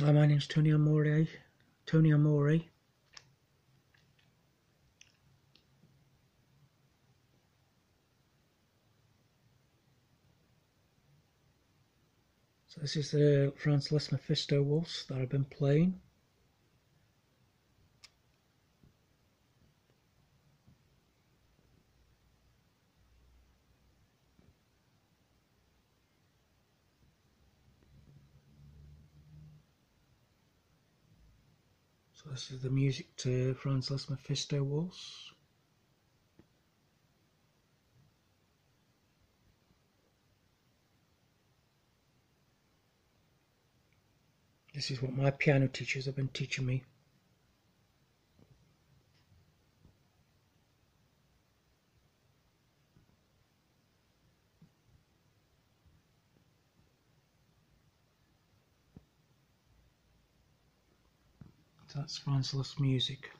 Hi, my name's Tony Amore. Tony Amore. So this is the Franz Liszt Mephisto waltz that I've been playing. So this is the music to Franz Liszt Mephisto waltz. This is what my piano teachers have been teaching me. So that's Franz Liszt music.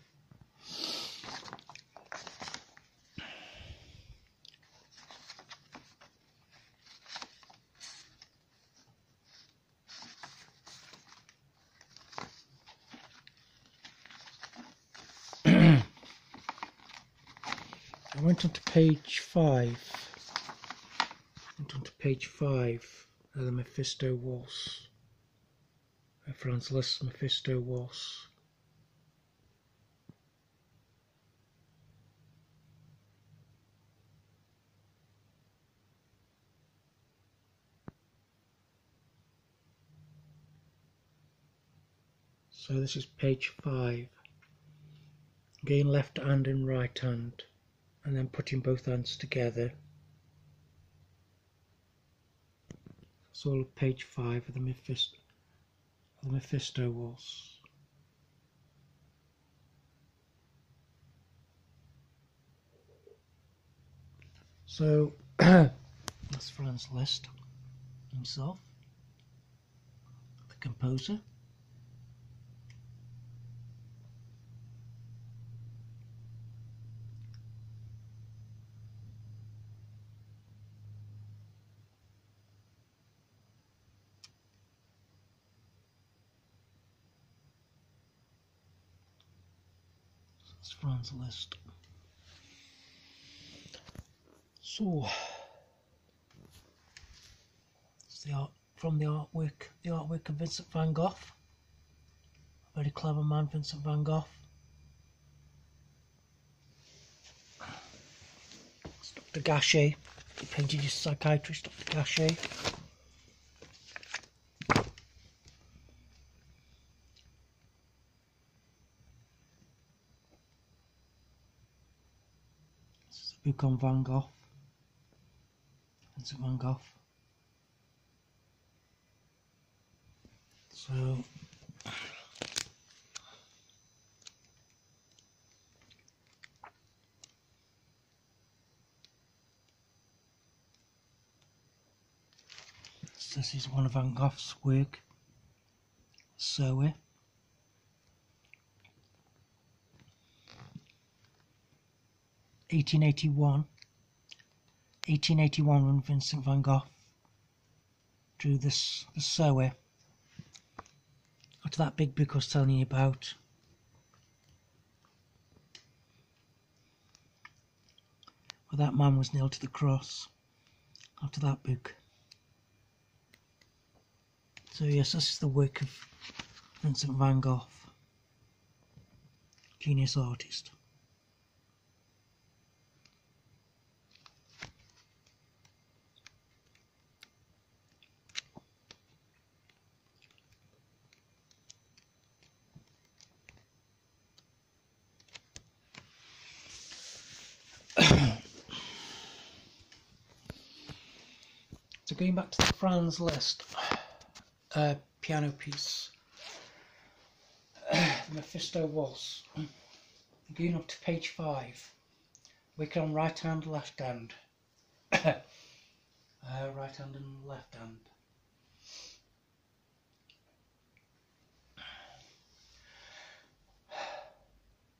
I went on to page 5. Went on to page 5 of the Mephisto waltz. Franz Liszt Mephisto waltz. So this is page 5. Again, left hand and right hand, and then putting both hands together. That's all of page 5 of the Mephisto waltz. So that's Franz Liszt himself, the composer. That's Franz Liszt. So it's the art from the artwork of Vincent van Gogh. A very clever man, Vincent van Gogh. It's Dr. Gachet. He painted his psychiatrist, Dr. Gachet. This is a book on Van Gogh. Vincent van Gogh. So this is one of Van Gogh's work, Astoria. 1881 when Vincent van Gogh drew the Astoria. After that big book I was telling you about. Where that man was nailed to the cross. After that book. So yes, this is the work of Vincent van Gogh. Genius artist. So going back to the Franz Liszt piano piece, the Mephisto waltz, going up to page 5, working on right hand, left hand, right hand and left hand.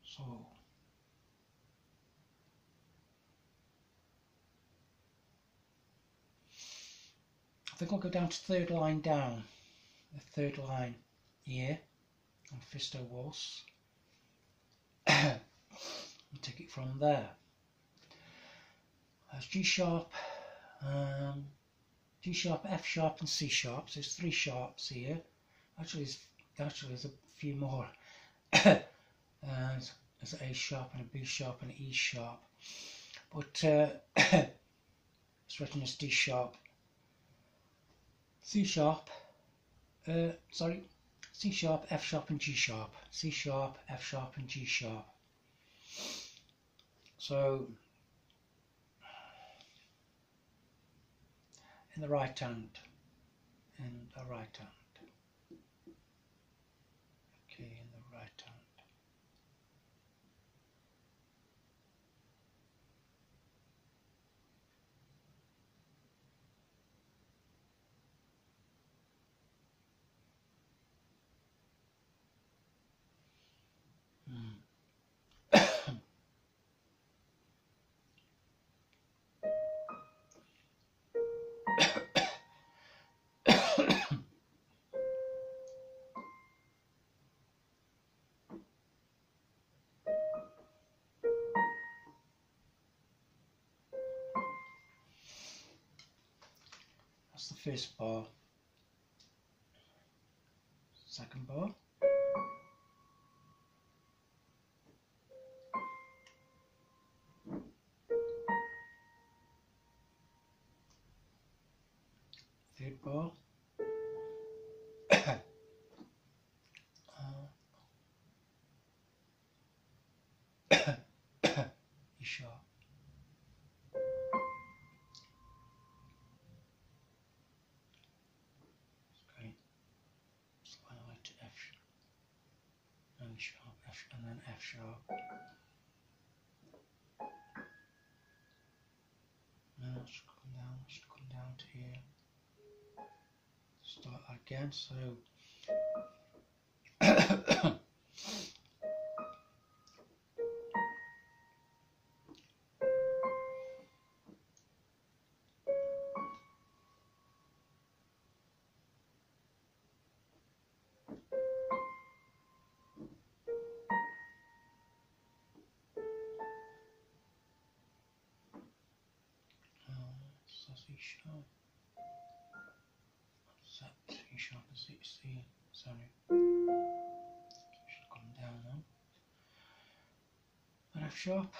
So I think I'll go down to third line down, the third line. here on Mephisto Waltz. And take it from there. That's G sharp, F sharp and C sharp. So there's 3 sharps here. Actually there's a few more. There's an A sharp and a B sharp and an E sharp. But it's written as D sharp. C sharp, C sharp, F sharp and G sharp. C sharp, F sharp and G sharp. So in the right hand, okay, in the right hand. That's the first bar. Second bar. Third bar. E sharp. Okay. So I like to F sharp, E sharp, F, and then F sharp. Now let's come down to here. Start again. So E sharp. That's E sharp and C. Sorry. Should come down now. And F sharp.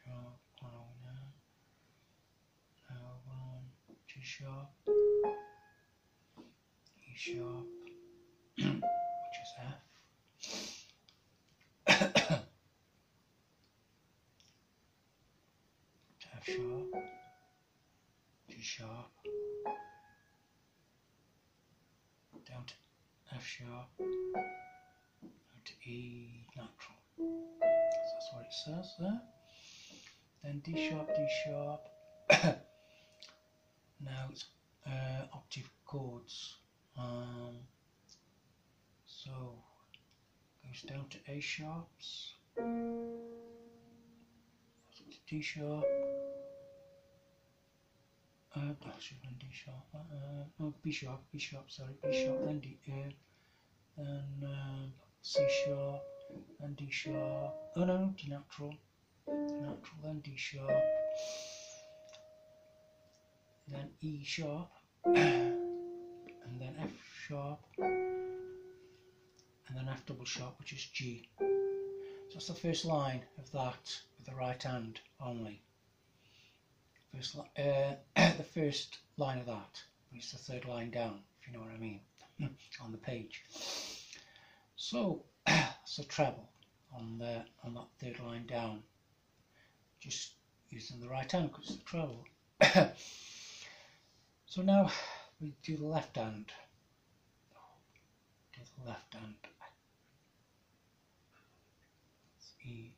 Sharp. What are we now? Now we're on G sharp. E sharp. Which is F. To F sharp. G sharp, down to F sharp, down to E natural. So that's what it says there. Then D sharp, D sharp. Now it's octave chords. So goes down to A sharps, to D sharp. Should have been D sharp. No, B sharp. Sorry, B sharp. Then D, then C sharp, then D sharp. Oh no, D natural. Then D sharp, then E sharp, and then F sharp, and then F double sharp, which is G. So that's the first line of that with the right hand only. The first line of that, it's the third line down, if you know what I mean, on the page. So it's a treble on that third line down, just using the right hand because it's the treble. So now we do the left hand. It's E.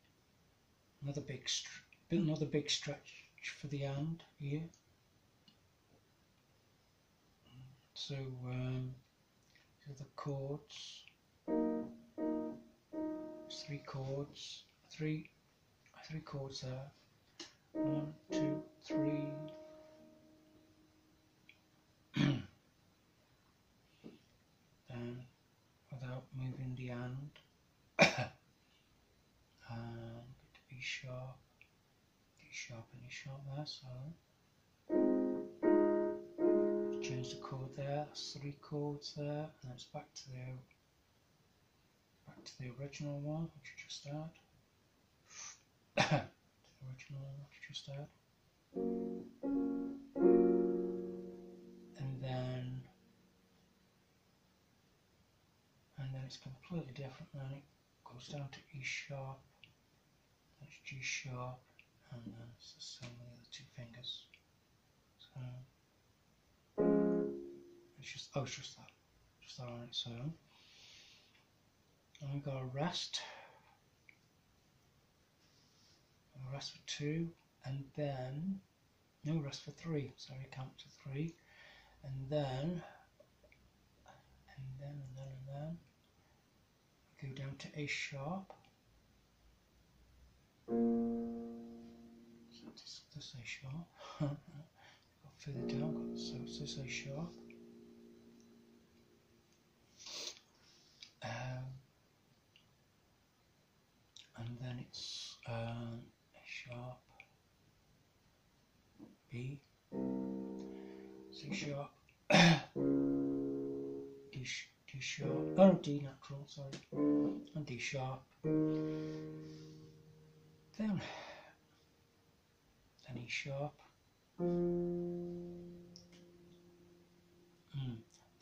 Another big stretch for the hand here. So the chords. There's three chords. Three chords there. 1, 2, 3. the end. And E sharp, D sharp and E sharp there, so change the chord there, that's 3 chords there, and it's back to the original one which you just had. The original one which you just had. And then it's completely different, then it goes down to E sharp, then it's G sharp, and then it's the same with the other 2 fingers. So it's just that on its own. And we've got a rest for 2, and then no rest for 3. Sorry, count to 3, and then we go down to A sharp. So this A sharp. Got further down. So it's this A sharp. And then it's A sharp, B, C sharp, D sharp, oh D natural, sorry, and D sharp. Then E sharp. Then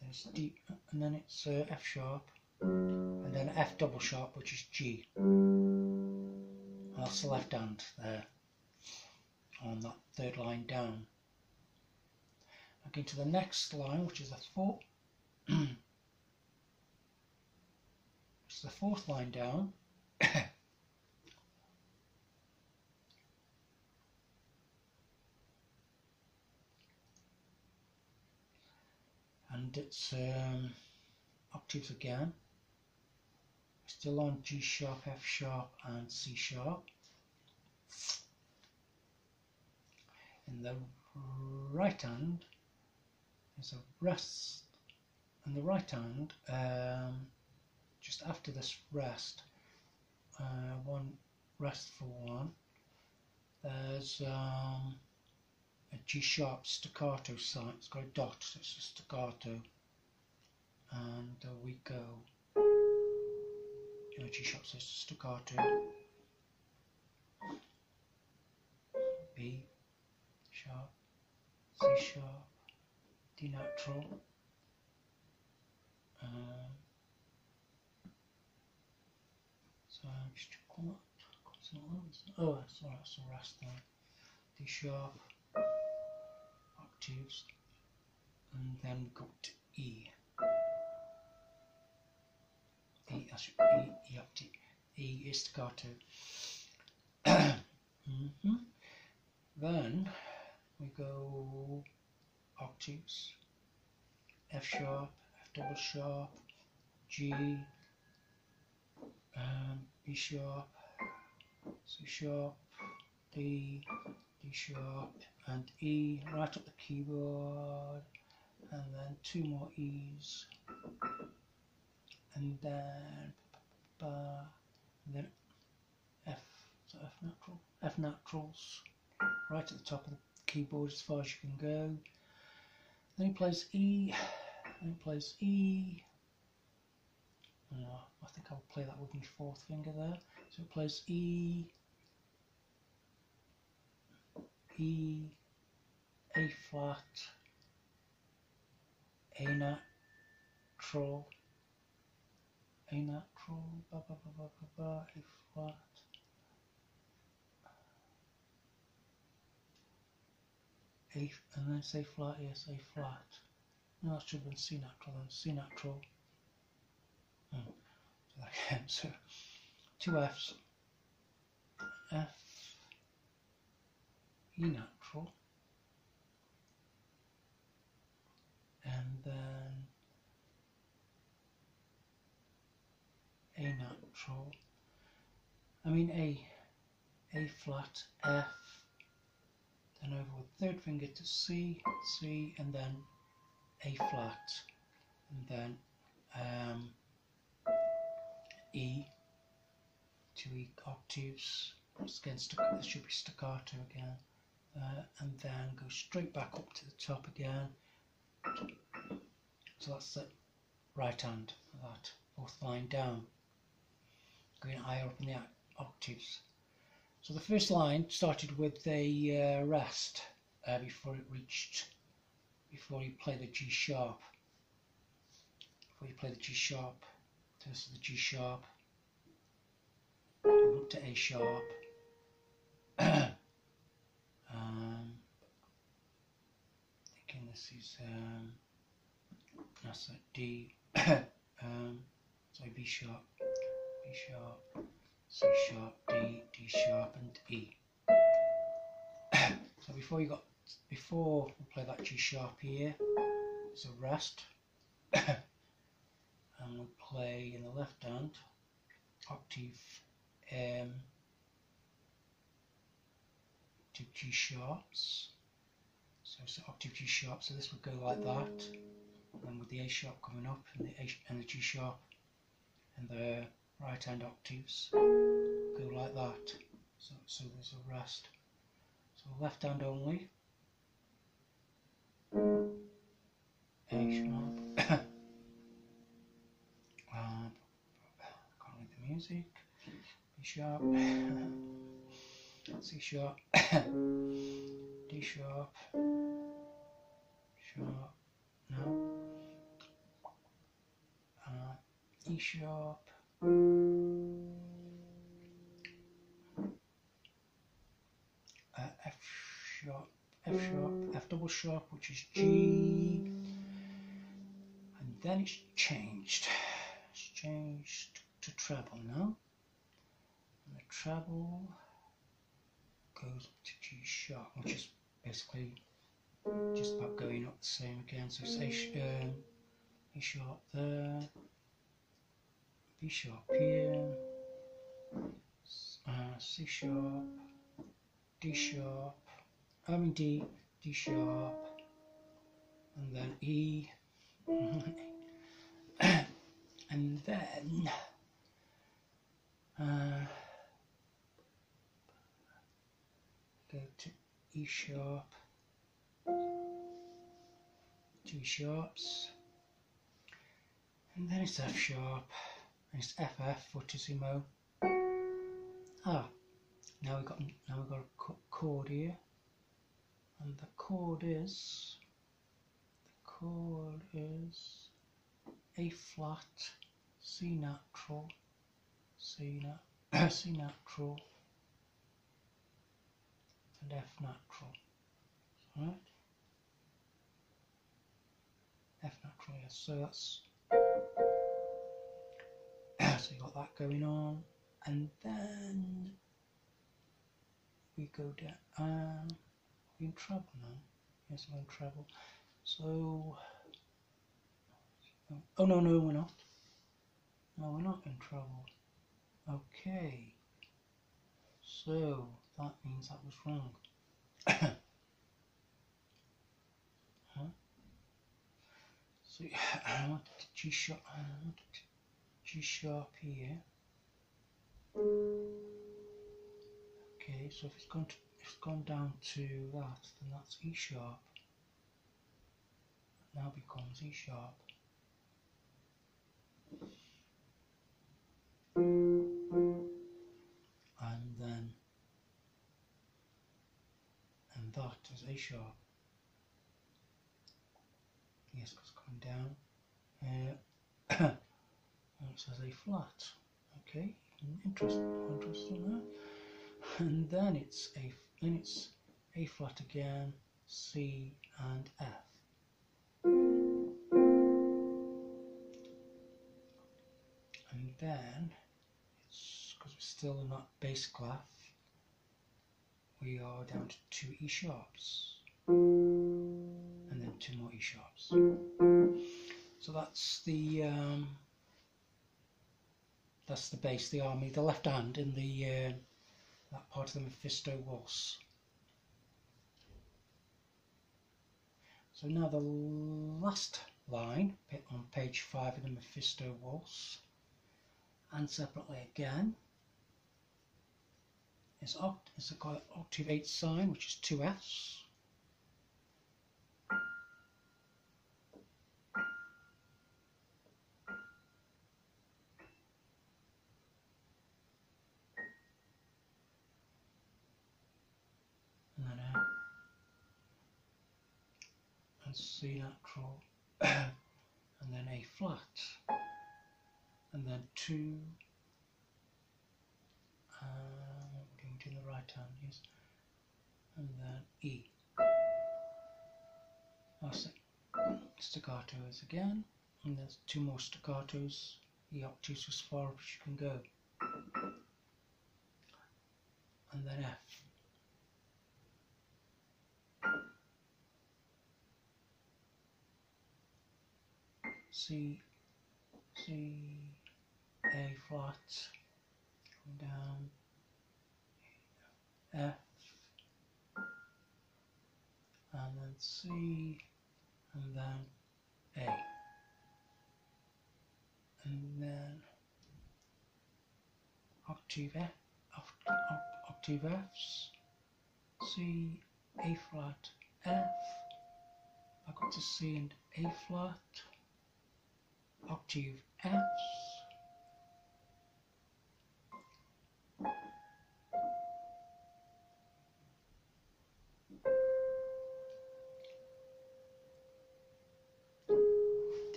it's D, and then it's F sharp, and then F double sharp, which is G. That's the left hand there on that 3rd line down. Going to the next line, which is a 4. It's the 4th line down. And it's octaves again. Still on G sharp, F sharp and C sharp. In the right hand is a rest, and the right hand, just after this rest, one restful one, there's a G sharp staccato sign. It's got a dot, so it's a staccato, and we go G sharp, so it's staccato, B sharp, C sharp, D natural, so I'm just checking that. Oh, sorry, that's the rest there. D sharp, octaves, and then go to E. E, that's E octave. E is staccato. Then we go octaves, F sharp, F double sharp, G, B sharp, C sharp, D, D sharp, and E right up the keyboard, and then 2 more E's, and then F, so F natural, F naturals, right at the top of the keyboard as far as you can go. Then he plays E, then he plays E. I think I'll play that with my 4th finger there. So it plays E, E, A flat, A natural, A natural, A flat, A, and then it's A flat, yes, A flat. No, that should have been C natural then, C natural. So again, so 2 F's, F, E natural, and then A natural, I mean A flat, F, then over with 3rd finger to C, C, and then A flat, and then E, 2 E octaves. Again, this should be staccato again, and then go straight back up to the top again. So that's the right hand of that fourth line down, going higher up in the octaves. So the first line started with a rest before you play the G sharp. Before you play the G sharp, so this is the G sharp, up to A sharp. Thinking this is that's a D. So B sharp, C sharp, D, D sharp, and E. So before we play that G sharp here, it's a rest, and we play in the left hand octave to G sharps. So it's an octave G sharp. So this would go like that, and then with the A sharp coming up and the G sharp and the right hand octaves go like that. So there's a rest. So left hand only. A sharp. Can't read the music. B sharp. C sharp. D sharp. Sharp. No. E sharp. F sharp, F double sharp, which is G, and then it's changed to treble now, and the treble goes up to G sharp, which is basically just about going up the same again. So it's A sharp there, B sharp here, C sharp, D sharp, D sharp, and then E, and then go to E sharp, 2 sharps, and then it's F sharp, and it's FF fortissimo. Now we've got a chord here, and the chord is A flat, C natural, C natural, and F natural. Right? F natural, yes. So that's so you got that going on, and then we go down. We're in treble now. Yes, we're in treble. So, oh no, we're not. No, we're not in treble. Okay. So that means that was wrong. So I wanted G sharp. G sharp here. Okay, so if it's gone down to that, then that's E sharp. It now becomes E sharp. And that is A sharp. Yes, because it's coming down. And it says A flat. Okay, interesting that. And then it's A flat again, C and F. And then it's, because we're still in that bass clef, we are down to 2 E sharps, and then 2 more E sharps. So that's the bass, the army, the left hand in the that part of the Mephisto waltz. So now the last line on page 5 of the Mephisto waltz, and separately again. It's a octave 8 sign, which is 2 Fs. And then F, and C natural, and then A flat, and then 2, doing the right hand, yes, and then E. That's it. Staccatos again, and there's 2 more staccatos, the octaves as far up as you can go, and then F. C, A flat, come down, F, and then C, and then A, and then octave F, octave Fs, C, A flat, F, back up to C and A flat, octave Fs,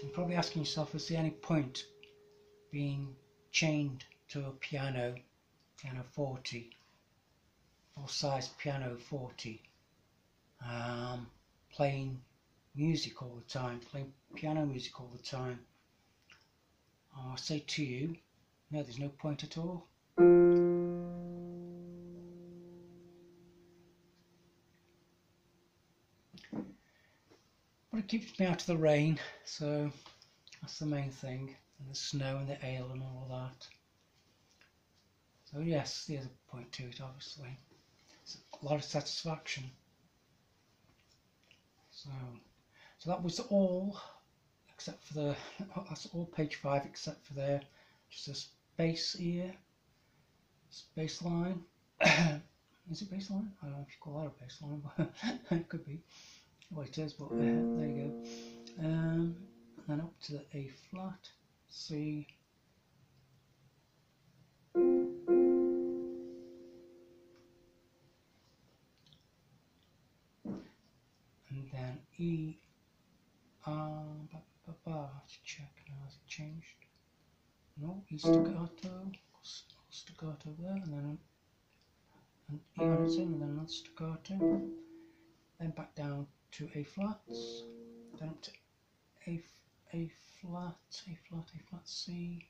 you're probably asking yourself, is there any point being chained to a piano 40, full size piano 40, playing music all the time, playing piano music all the time? I'll say to you, no, there's no point at all. But it keeps me out of the rain, so that's the main thing, and the snow and the ale and all that. So yes, there's a point to it, obviously. It's a lot of satisfaction. So that was all, except for the, that's all page 5 except for there, just this bass here, this bass line. Is it bass line? I don't know if you call that a bass line, but it could be. Well, it is, but there you go. And then up to the A flat, C, and then E. To check now, has it changed? No, E staccato, staccato there, and then an E on its own, and then another staccato. Then back down to A flats, then up to A flat, C,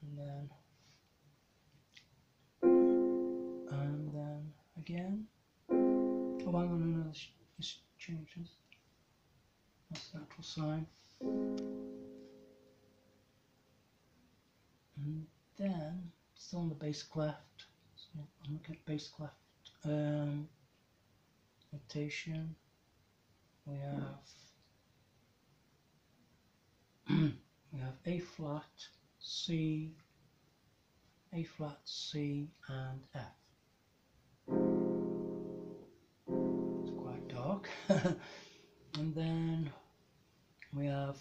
and then again. Oh, hang on, no, this changes. That's the actual sign. And then, still on the bass clef, so I'm looking at bass clef notation. We have A flat, C, A flat, C, and F. It's quite dark. And then we have,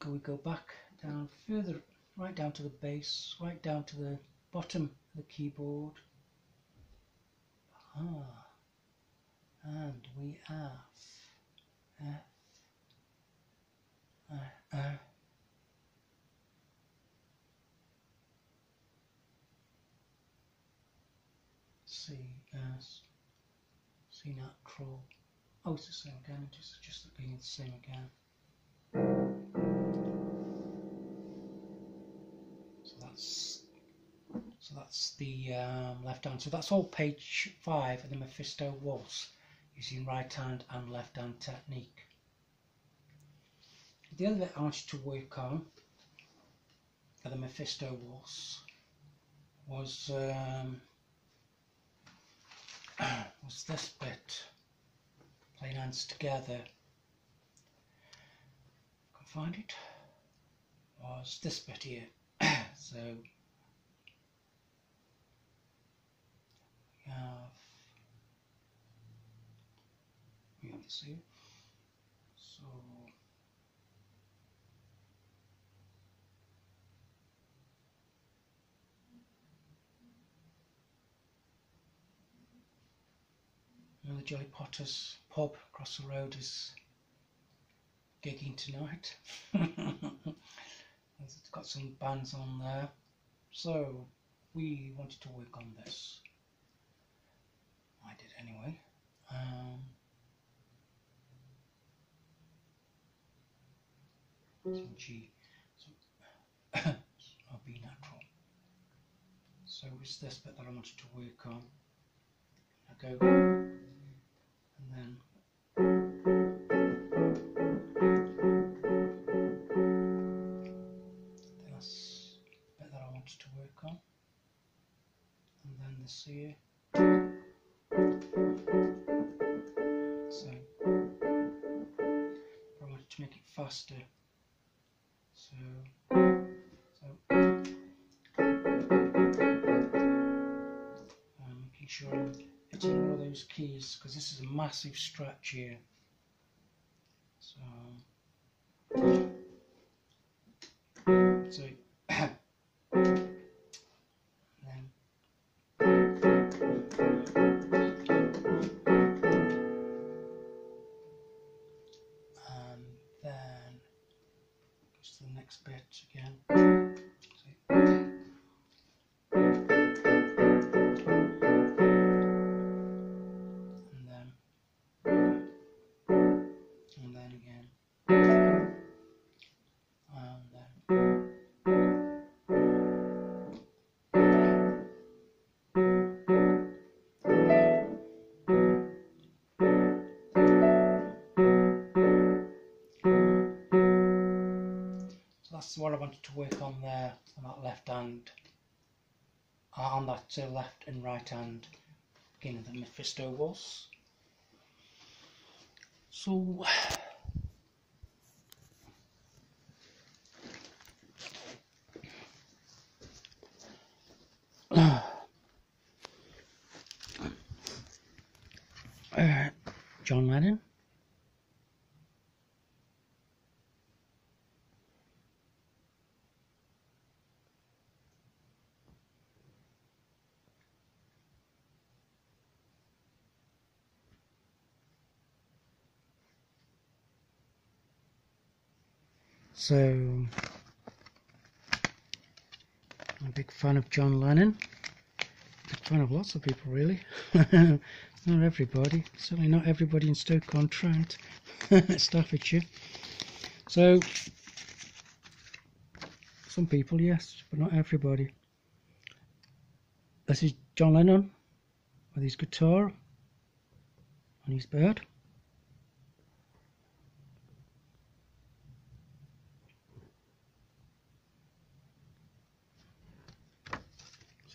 we go back down further, right down to the bass, right down to the bottom of the keyboard. And we have F, C, S, C natural. Oh, it's the same again, just being the same again. So that's the left hand. So that's all page 5 of the Mephisto Waltz, using right hand and left hand technique. The other bit I wanted to work on for the Mephisto Waltz was this bit, playing hands together. Can find it. Was this bit here. So we have this here. So the Jolly Potters pub across the road is gigging tonight. It's got some bands on there, so we wanted to work on this. I did anyway. Some G, so I'll be natural. So it's this bit that I wanted to work on. I go and then that's the bit that I wanted to work on, and then this here. So I wanted to make it faster. So making sure I'm hitting all those keys, because this is a massive stretch here. So then goes to the next bit again. And then again. That's what I wanted to work on there, on that left hand, on that left and right hand, beginning of the Mephisto waltz. So John Lennon. So, I'm a big fan of John Lennon. Big fan of lots of people, really. Not everybody. Certainly not everybody in Stoke-on-Trent, Staffordshire. So, some people, yes, but not everybody. This is John Lennon with his guitar and his bird.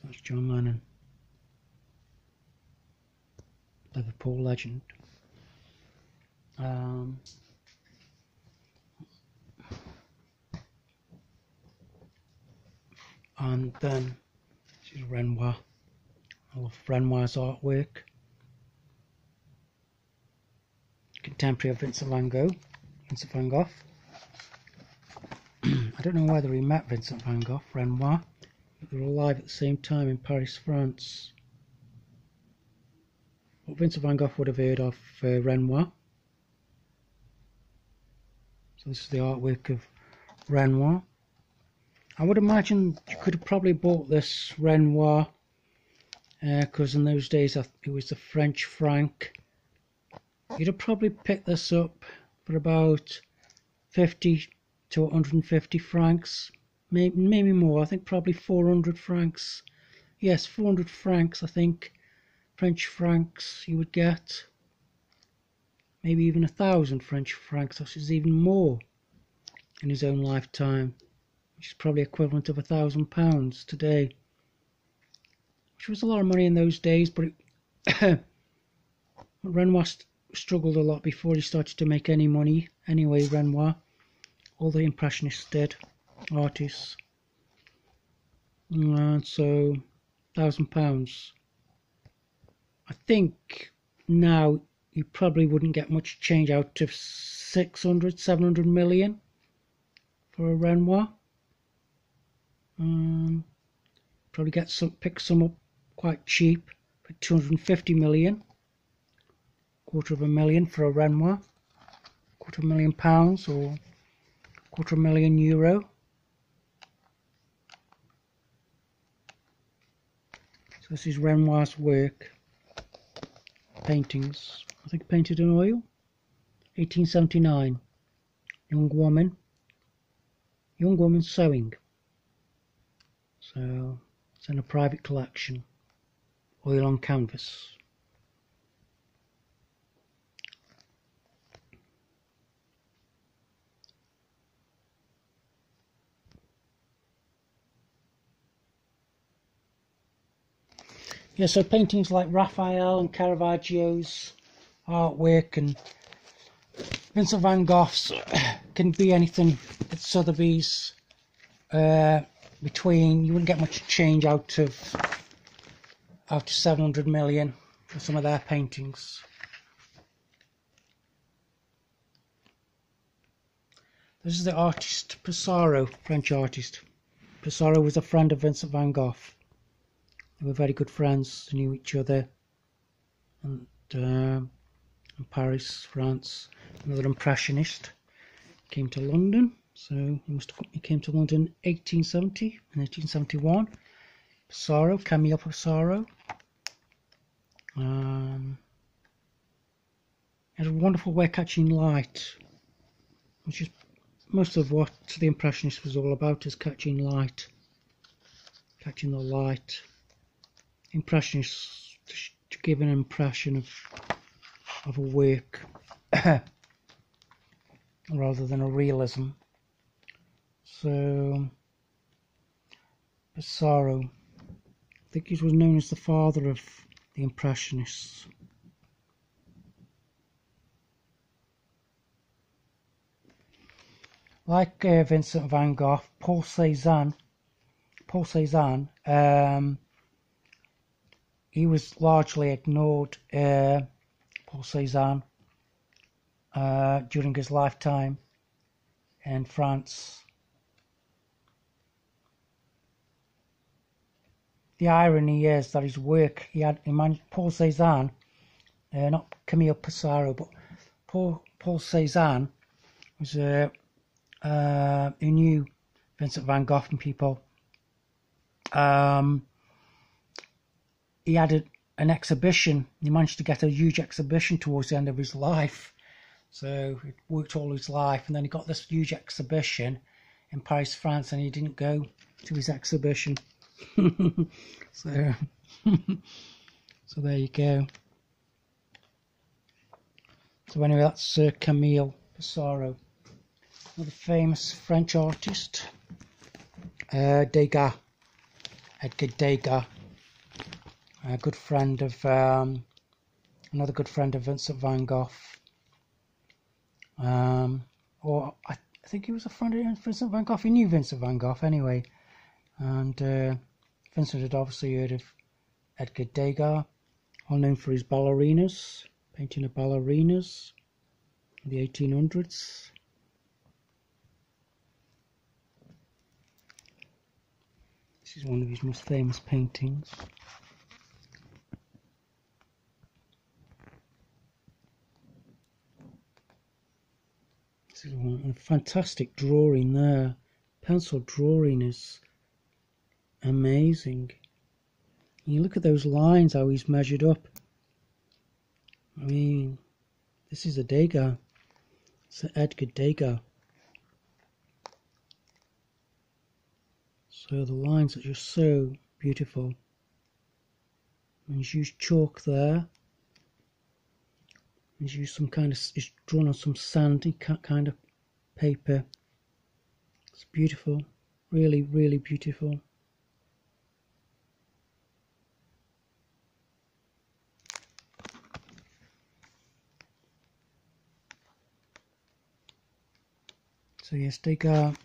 That's John Lennon, Liverpool legend. And then this is Renoir. I love Renoir's artwork. Contemporary of Vincent van Gogh, Vincent van Gogh. I don't know whether he met Vincent van Gogh, Renoir. They were alive at the same time in Paris, France. But Vincent van Gogh would have heard of Renoir. So this is the artwork of Renoir. I would imagine you could have probably bought this Renoir because in those days it was the French franc. You'd have probably picked this up for about 50 to 150 francs. Maybe more. I think probably 400 francs. Yes, 400 francs, I think. French francs you would get. Maybe even 1,000 French francs, which is even more in his own lifetime, which is probably equivalent of £1,000 today, which was a lot of money in those days. But Renoir struggled a lot before he started to make any money. Anyway, Renoir, all the Impressionists did, artists. So £1,000. I think now you probably wouldn't get much change out of 600, 700 million for a Renoir. Probably pick some up quite cheap for 250 million, £250,000 for a Renoir, £250,000 or €250,000. So this is Renoir's work, paintings. I think painted in oil, 1879. Young woman sewing. So it's in a private collection, oil on canvas. Yeah, so paintings like Raphael and Caravaggio's artwork and Vincent van Gogh's can be anything at Sotheby's. Between, you wouldn't get much change out of 700 million for some of their paintings. This is the artist Pissarro, French artist. Pissarro was a friend of Vincent van Gogh. They were very good friends, they knew each other. And in Paris, France, another impressionist came to London. So he came to London in 1870 and 1871. Pissarro, Camille Pissarro. Had a wonderful way of catching light, which is most of what the Impressionist was all about, is catching light, catching the light. Impressionists to give an impression of a work rather than a realism. So Pissarro, I think he was known as the father of the Impressionists. Like Vincent van Gogh, Paul Cézanne, he was largely ignored, Paul Cézanne, during his lifetime in France. The irony is that his work, Paul Cézanne, not Camille Pissarro, but Paul Cézanne was he knew Vincent van Gogh and people. He had an exhibition. He managed to get a huge exhibition towards the end of his life. So he worked all his life, and then he got this huge exhibition in Paris, France, and he didn't go to his exhibition. So, so there you go. So anyway, that's Camille Pissarro, another famous French artist. Degas, Edgar Degas, a good friend of another good friend of Vincent van Gogh. Or I think he was a friend of Vincent van Gogh. He knew Vincent van Gogh anyway, and Vincent had obviously heard of Edgar Degas, well known for his ballerinas, painting of ballerinas in the 1800s. This is one of his most famous paintings. This is a fantastic drawing there. Pencil drawing is amazing. You look at those lines, how he's measured up. I mean, this is a Degas. It's an Edgar Degas. So the lines are just so beautiful. And he's used chalk there. He's used some kind of, it's drawn on some sandy kind of paper. It's beautiful, really, really beautiful. So yes, Degas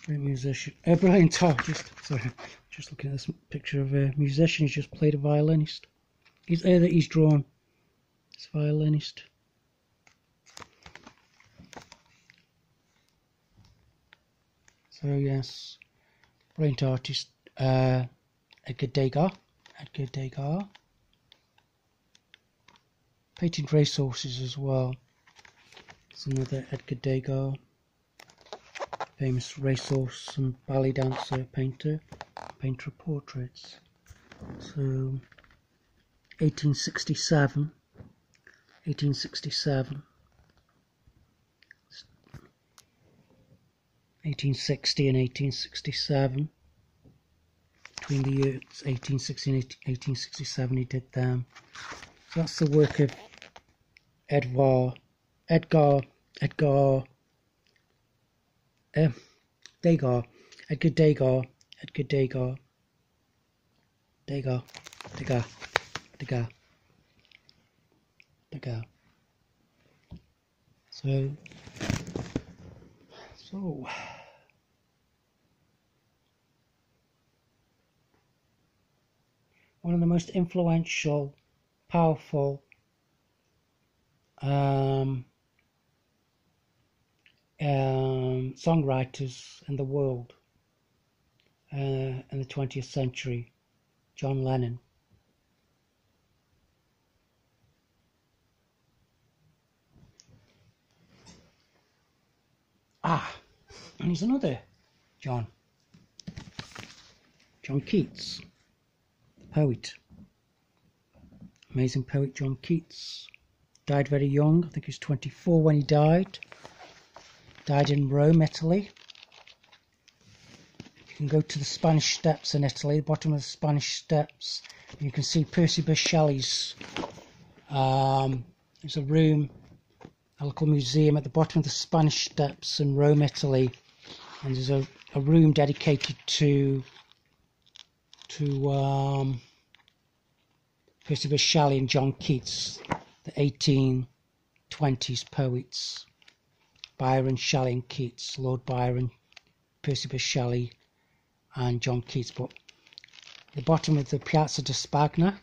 Great musician. A brilliant artist. Sorry, just looking at this picture of a musician. He's just played a violinist. He's drawn. It's a violinist. So yes, brilliant artist. Edgar Degas. Painted racehorses as well. It's another Edgar Degas, famous racehorse and ballet dancer, painter of portraits. So 1867 1860 and 1867. Between the years 1860 and 1867 he did them. So that's the work of Edgar Degas. So one of the most influential, powerful songwriters in the world in the 20th century, John Lennon. And he's another John Keats, the poet, amazing poet John Keats. Died very young. I think he was 24 when he died. Died in Rome, Italy. You can go to the Spanish Steps in Italy, the bottom of the Spanish Steps. You can see Percy Bysshe Shelley's. There's a room, a little museum at the bottom of the Spanish Steps in Rome, Italy. And there's a room dedicated to Percy Bysshe Shelley and John Keats, the 1820s poets. Byron, Shelley and Keats, Lord Byron, Percy Bysshe Shelley and John Keats. But the bottom of the Piazza di Spagna,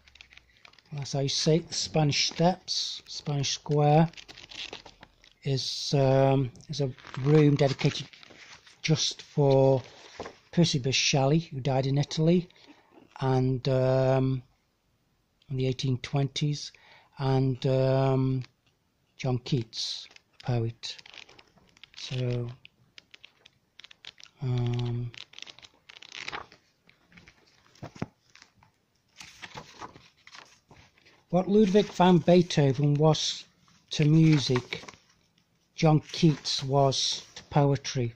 that's how you say it, the Spanish Steps, Spanish Square, is a room dedicated just for Percy Bysshe Shelley, who died in Italy and in the 1820s, and John Keats, poet. So what Ludwig van Beethoven was to music, John Keats was to poetry.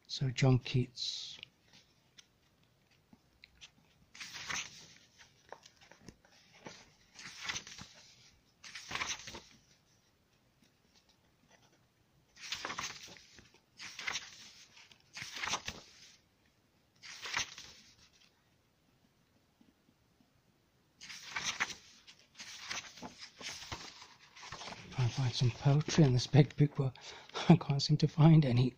So John Keats. Trying to find some poetry in this big book, but I can't seem to find any.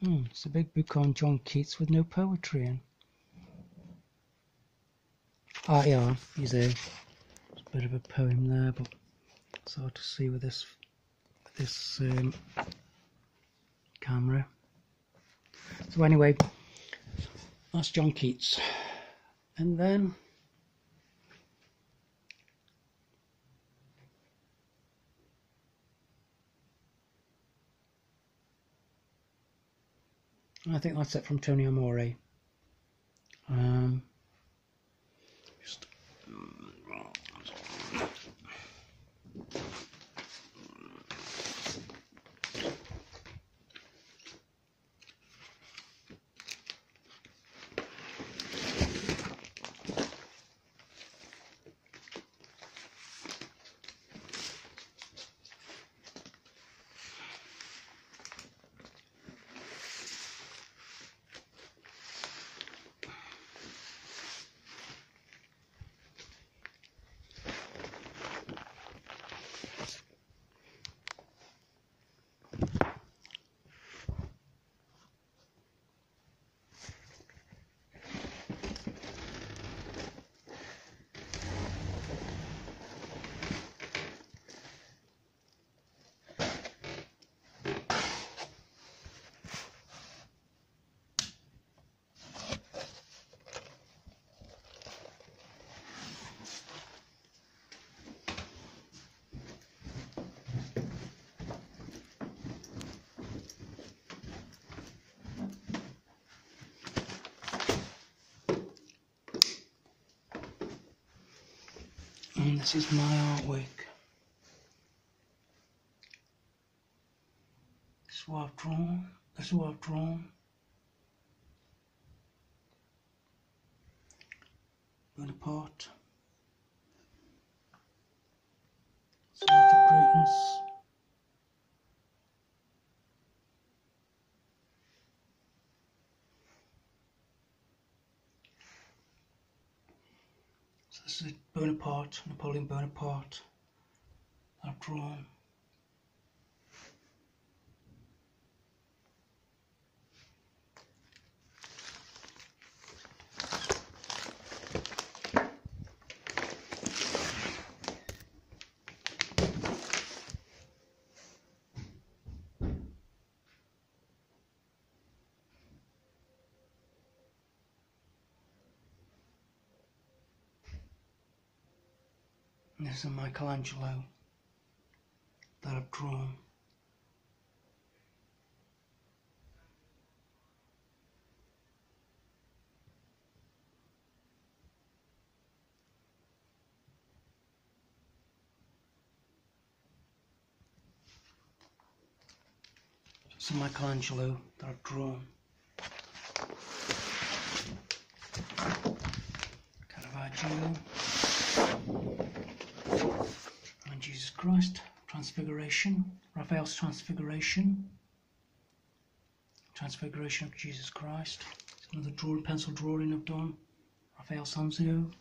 It's a big book on John Keats with no poetry in. Yeah, he's there. There's a bit of a poem there, but it's hard to see with this camera. So anyway, that's John Keats. And then I think that's it from Tony Amore. Just And this is my artwork. This is what I've drawn. This is what I've drawn. Bonaparte. Sign to greatness. So this is Bonaparte, Napoleon Bonaparte, I've drawn. And this is Michelangelo that I've drawn. This is Michelangelo that I've drawn. Caravaggio. And Jesus Christ, Transfiguration, Raphael's Transfiguration, Transfiguration of Jesus Christ. It's another drawing, pencil drawing I've done, Raphael Sanzio.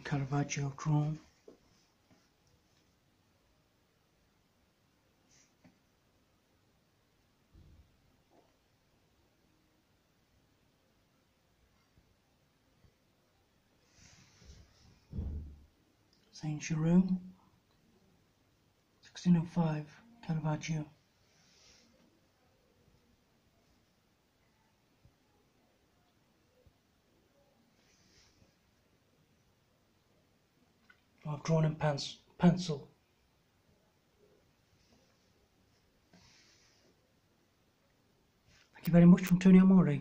Caravaggio drawn. Saint Jerome, 1605, Caravaggio. I've drawn in pencil. Thank you very much from Tony Amore.